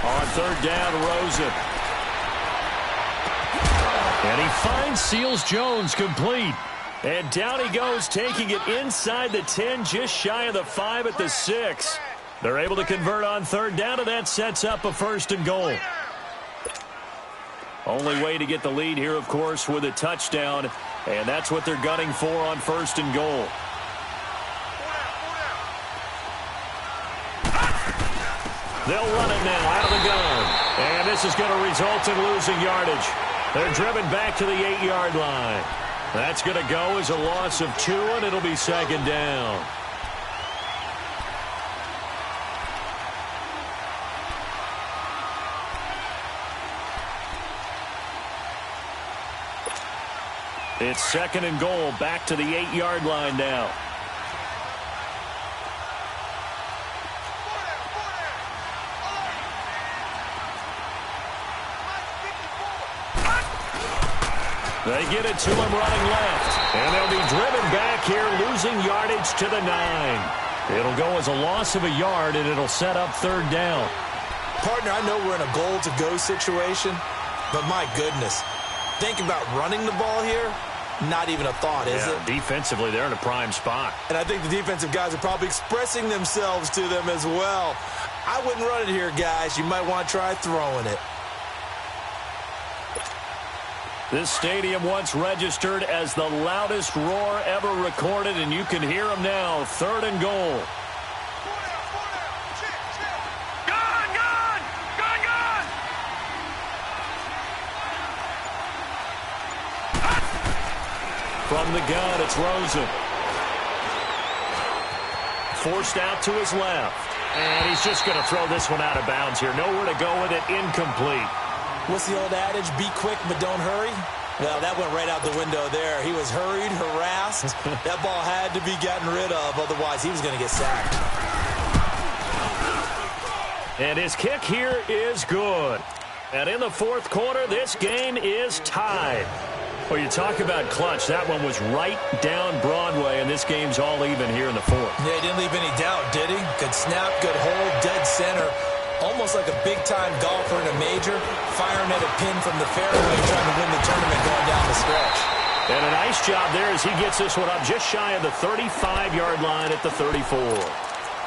A: On third down, Rosen. And he finds Seals-Jones complete. And down he goes, taking it inside the 10, just shy of the 5 at the 6. They're able to convert on third down, and that sets up a first and goal. Only way to get the lead here, of course, with a touchdown, and that's what they're gunning for on first and goal. They'll run it now out of the gun, and this is going to result in losing yardage. They're driven back to the 8-yard line. That's going to go as a loss of 2, and it'll be second down. It's second and goal, back to the 8-yard line now. They get it to him running left. And they'll be driven back here, losing yardage to the 9. It'll go as a loss of a yard, and it'll set up third down.
B: Partner, I know we're in a goal-to-go situation, but my goodness, think about running the ball here. Not even a thought, is it?
A: Defensively, they're in a prime spot.
B: And I think the defensive guys are probably expressing themselves to them as well. I wouldn't run it here, guys. You might want to try throwing it.
A: This stadium once registered as the loudest roar ever recorded, and you can hear them now. Third and goal. From the gun, it's Rosen. Forced out to his left. And he's just going to throw this one out of bounds here. Nowhere to go with it. Incomplete.
B: What's the old adage? Be quick, but don't hurry? Well, that went right out the window there. He was hurried, harassed. That ball had to be gotten rid of. Otherwise, he was going to get sacked.
A: And his kick here is good. And in the fourth quarter, this game is tied. Well, you talk about clutch. That one was right down Broadway, and this game's all even here in the fourth.
B: Yeah, he didn't leave any doubt, did he? Good snap, good hold, dead center. Almost like a big-time golfer in a major, firing at a pin from the fairway, trying to win the tournament going down the stretch.
A: And a nice job there as he gets this one up just shy of the 35-yard line at the 34.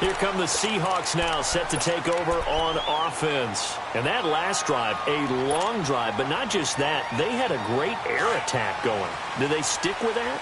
A: Here come the Seahawks now, set to take over on offense. And that last drive, a long drive, but not just that. They had a great air attack going. Do they stick with that?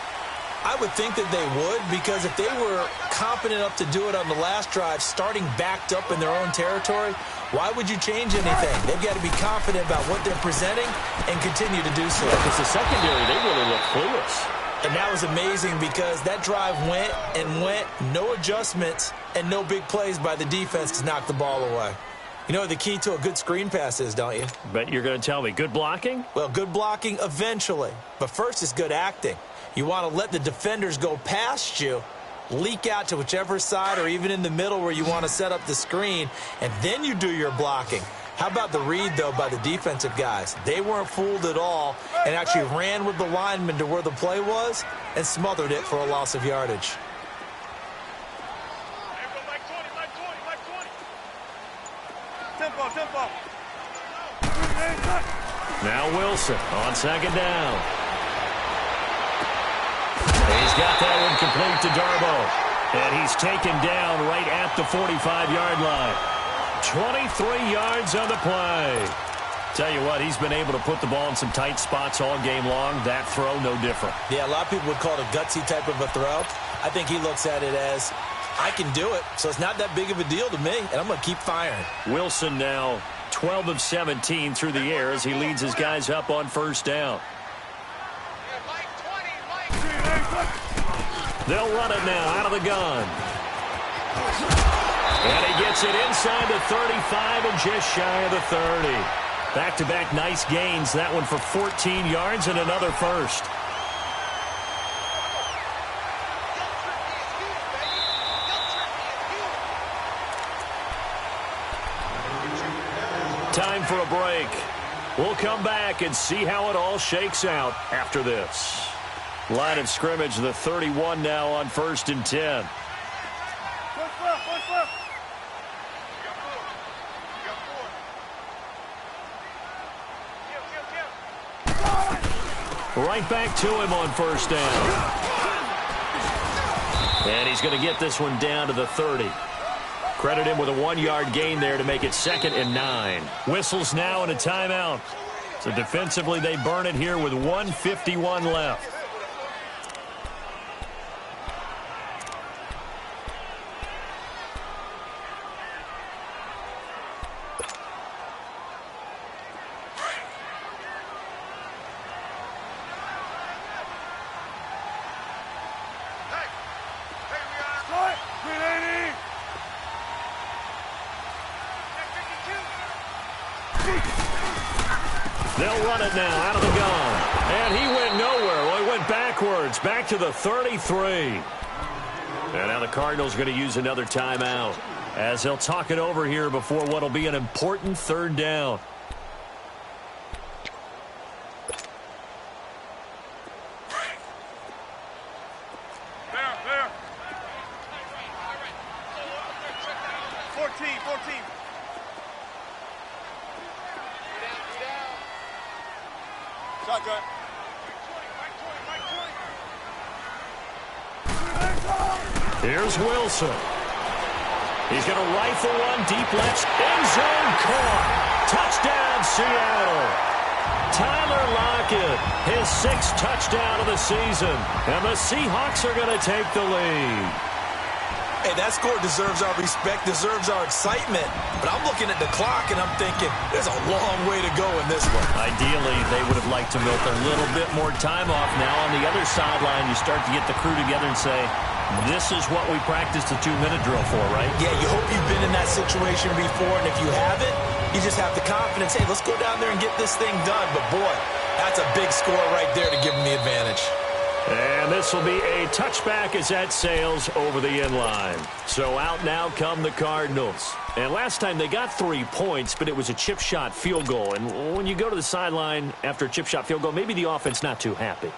B: I would think that they would, because if they were confident enough to do it on the last drive, starting backed up in their own territory, why would you change anything? They've got to be confident about what they're presenting and continue to do so.
A: Because the secondary, they really look clueless.
B: And that was amazing because that drive went and went, no adjustments and no big plays by the defense to knock the ball away. You know what the key to a good screen pass is, don't you?
A: Bet you're going to tell me. Good blocking?
B: Well, good blocking eventually. But first is good acting. You want to let the defenders go past you, leak out to whichever side or even in the middle where you want to set up the screen, and then you do your blocking. How about the read, though, by the defensive guys? They weren't fooled at all and actually ran with the lineman to where the play was and smothered it for a loss of yardage.
C: Tempo.
A: Now Wilson on second down. He's got that one complete to Darboh. And he's taken down right at the 45-yard line. 23 yards on the play. Tell you what, he's been able to put the ball in some tight spots all game long. That throw, no different.
B: Yeah, a lot of people would call it a gutsy type of a throw. I think he looks at it as, I can do it, so it's not that big of a deal to me, and I'm going to keep firing.
A: Wilson now 12 of 17 through the air as he leads his guys up on first down. They'll run it now out of the gun. And he gets it inside the 35 and just shy of the 30. Back-to-back nice gains. That one for 14 yards and another first. for a break. We'll come back and see how it all shakes out after this. Line of scrimmage, the 31 now on 1st and 10. Right back to him on 1st down. And he's going to get this one down to the 30. Credit him with a 1-yard gain there to make it 2nd and 9. Whistles now and a timeout. So defensively they burn it here with 1:51 left. They'll run it now out of the gun. And he went nowhere. Well, he went backwards, back to the 33. And now the Cardinals are going to use another timeout as they'll talk it over here before what will be an important 3rd down.
C: There. 14. Shotgun.
A: Here's Wilson. He's going to rifle one deep left. End zone caught. Touchdown, Seattle. Tyler Lockett, his 6th touchdown of the season. And the Seahawks are going to take the lead.
B: Hey, that score deserves our respect, deserves our excitement. But I'm looking at the clock, and I'm thinking, there's a long way to go in this one.
A: Ideally, they would have liked to milk a little bit more time off. Now, on the other sideline, you start to get the crew together and say, this is what we practiced the 2-minute drill for, right?
B: Yeah, you hope you've been in that situation before, and if you haven't, you just have the confidence, hey, let's go down there and get this thing done. But, boy, that's a big score right there to give them the advantage.
A: And this will be a touchback as that sails over the inline. So out now come the Cardinals. And last time they got 3 points, but it was a chip shot field goal. And when you go to the sideline after a chip shot field goal, maybe the offense not too happy.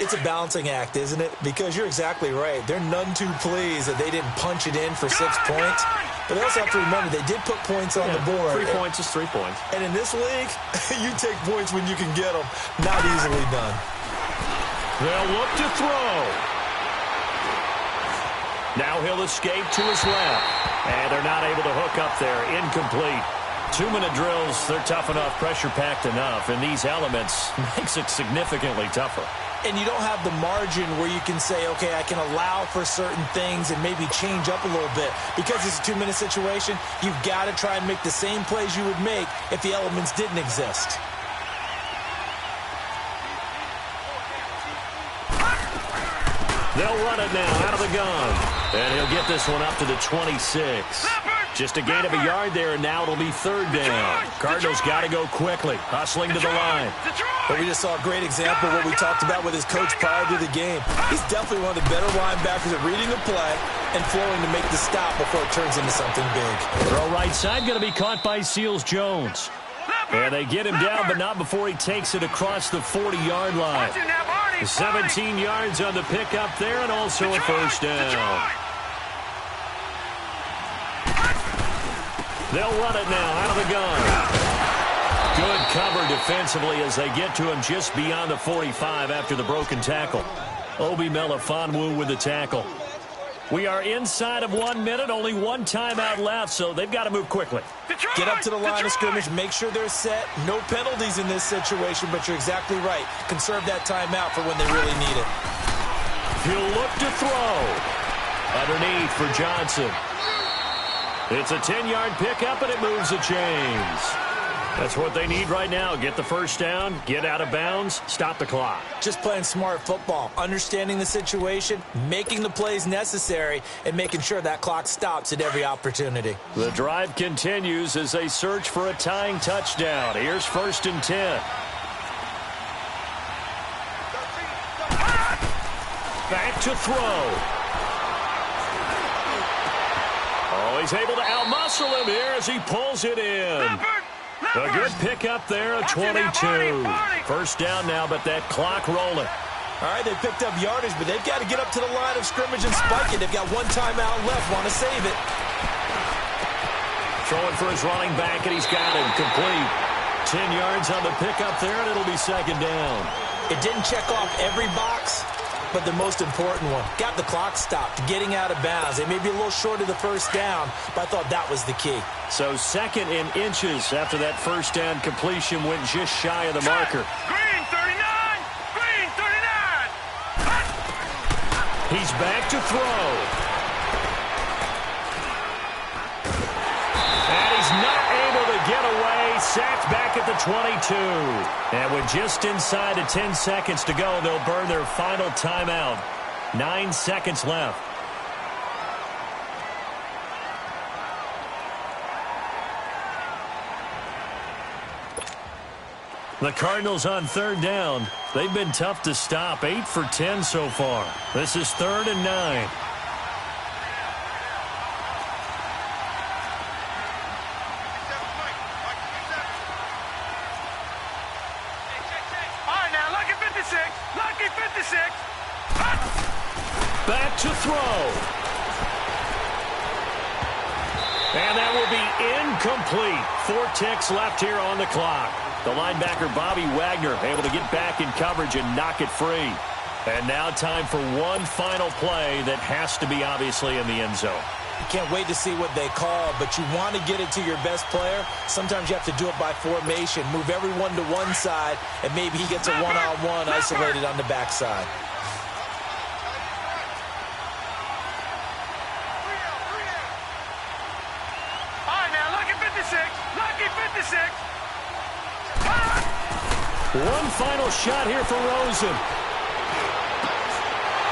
B: It's a balancing act, isn't it? Because you're exactly right. They're none too pleased that they didn't punch it in for 6 points. But they also have to remember they did put points on the board.
A: 3 points is 3 points.
B: And in this league, you take points when you can get them. Not easily done.
A: They'll look to throw. Now he'll escape to his left. And they're not able to hook up there. Incomplete. 2-minute drills, they're tough enough, pressure-packed enough. And these elements makes it significantly tougher.
B: And you don't have the margin where you can say, okay, I can allow for certain things and maybe change up a little bit. Because it's a 2-minute situation, you've got to try and make the same plays you would make if the elements didn't exist.
A: They'll run it now out of the gun. And he'll get this one up to the 26. Just a gain of a yard there, and now it'll be 3rd down. Cardinals got to go quickly, hustling to the line.
B: But we just saw a great example of what we talked about with his coach prior to the game. He's definitely one of the better linebackers at reading the play and flowing to make the stop before it turns into something big.
A: Throw right side, going to be caught by Seals-Jones. And they get him down, but not before he takes it across the 40-yard line. 17 yards on the pickup there, and also a 1st down. They'll run it now out of the gun. Good cover defensively as they get to him just beyond the 45 after the broken tackle. Obi Melifonwu with the tackle. We are inside of 1 minute, only one timeout left, so they've got to move quickly.
B: Get up to the line of scrimmage, make sure they're set. No penalties in this situation, but you're exactly right. Conserve that timeout for when they really need it.
A: He'll look to throw. Underneath for Johnson. It's a 10-yard pickup, and it moves the chains. That's what they need right now. Get the 1st down, get out of bounds, stop the clock.
B: Just playing smart football, understanding the situation, making the plays necessary, and making sure that clock stops at every opportunity.
A: The drive continues as they search for a tying touchdown. Here's 1st and 10. Back to throw. Oh, he's able to outmuscle him here as he pulls it in. A good pickup there at 22. First down now, but that clock rolling.
B: All right, they picked up yardage, but they've got to get up to the line of scrimmage and spike it. They've got one timeout left. Want to save it.
A: Throwing for his running back, and he's got him complete. 10 yards on the pickup there, and it'll be second down.
B: It didn't check off every box, but the most important one. Got the clock stopped, getting out of bounds. They may be a little short of the first down, but I thought that was the key.
A: So second in inches after that first down completion went just shy of the marker.
C: Green 39! Green 39!
A: He's back to throw. And he's not able to get away. Sacked back at the 22. And with just inside of 10 seconds to go, they'll burn their final timeout. 9 seconds left. The Cardinals on third down. They've been tough to stop. 8 for 10 so far. This is 3rd and 9.
C: Lucky 56.
A: Back to throw. And that will be incomplete. 4 ticks left here on the clock. The linebacker, Bobby Wagner, able to get back in coverage and knock it free. And now time for one final play that has to be obviously in the end zone.
B: You can't wait to see what they call, but you want to get it to your best player. Sometimes you have to do it by formation. Move everyone to one side, and maybe he gets a one-on-one isolated on the backside.
C: All right, now, lucky 56. Lucky 56.
A: One final shot here for Rosen.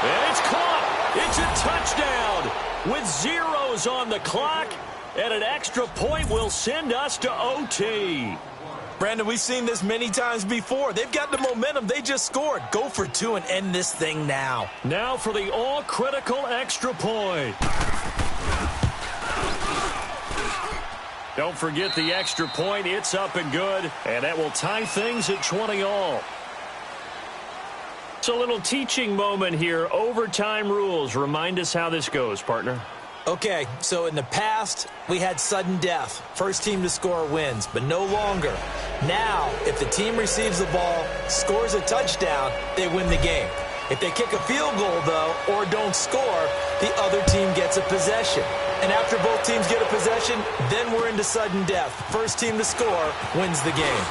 A: And it's caught. It's a touchdown. With zeros on the clock, and an extra point will send us to OT.
B: Brandon, we've seen this many times before. They've got the momentum. They just scored. Go for 2 and end this thing now.
A: Now for the all-critical extra point. Don't forget the extra point. It's up and good, and that will tie things at 20 all. It's a little teaching moment here. Overtime rules. Remind us how this goes, partner.
B: Okay, so in the past, we had sudden death. First team to score wins, but no longer. Now, if the team receives the ball, scores a touchdown, they win the game. If they kick a field goal, though, or don't score, the other team gets a possession. And after both teams get a possession, then we're into sudden death. First team to score wins the game.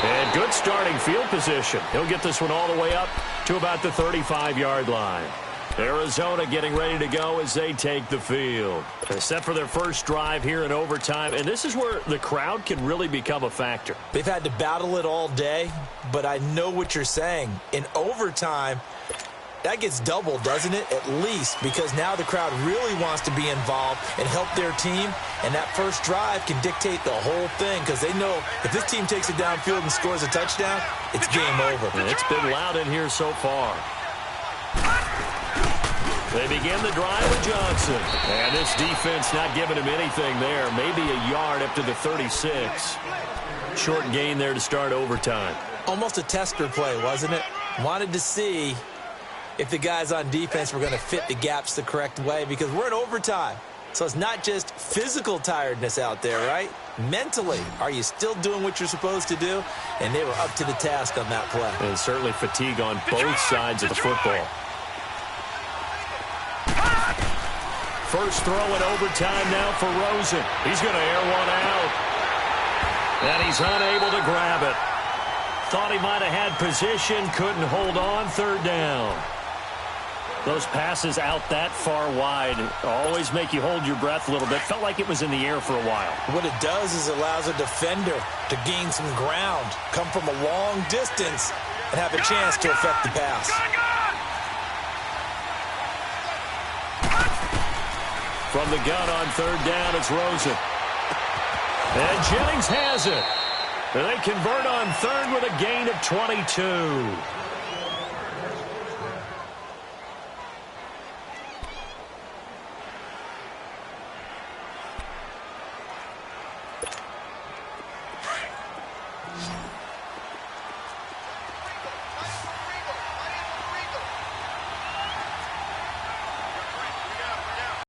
A: And good starting field position. He'll get this one all the way up to about the 35-yard line. Arizona getting ready to go as they take the field. They're set for their first drive here in overtime, and this is where the crowd can really become a factor.
B: They've had to battle it all day, but I know what you're saying. In overtime, that gets doubled, doesn't it? At least, because now the crowd really wants to be involved and help their team, and that first drive can dictate the whole thing because they know if this team takes it downfield and scores a touchdown, it's game over.
A: And it's been loud in here so far. They begin the drive with Johnson. And this defense not giving him anything there. Maybe a yard up to the 36. Short gain there to start overtime.
B: Almost a tester play, wasn't it? Wanted to see if the guys on defense were going to fit the gaps the correct way because we're in overtime. So it's not just physical tiredness out there, right? Mentally, are you still doing what you're supposed to do? And they were up to the task on that play.
A: And certainly fatigue on both sides of the football. First throw in overtime now for Rosen. He's going to air one out. And he's unable to grab it. Thought he might have had position, couldn't hold on, third down. Those passes out that far wide always make you hold your breath a little bit. Felt like it was in the air for a while.
B: What it does is it allows a defender to gain some ground, come from a long distance, and have a chance to affect the pass.
A: From the gun on third down, it's Rosen. And Jennings has it. And they convert on third with a gain of 22.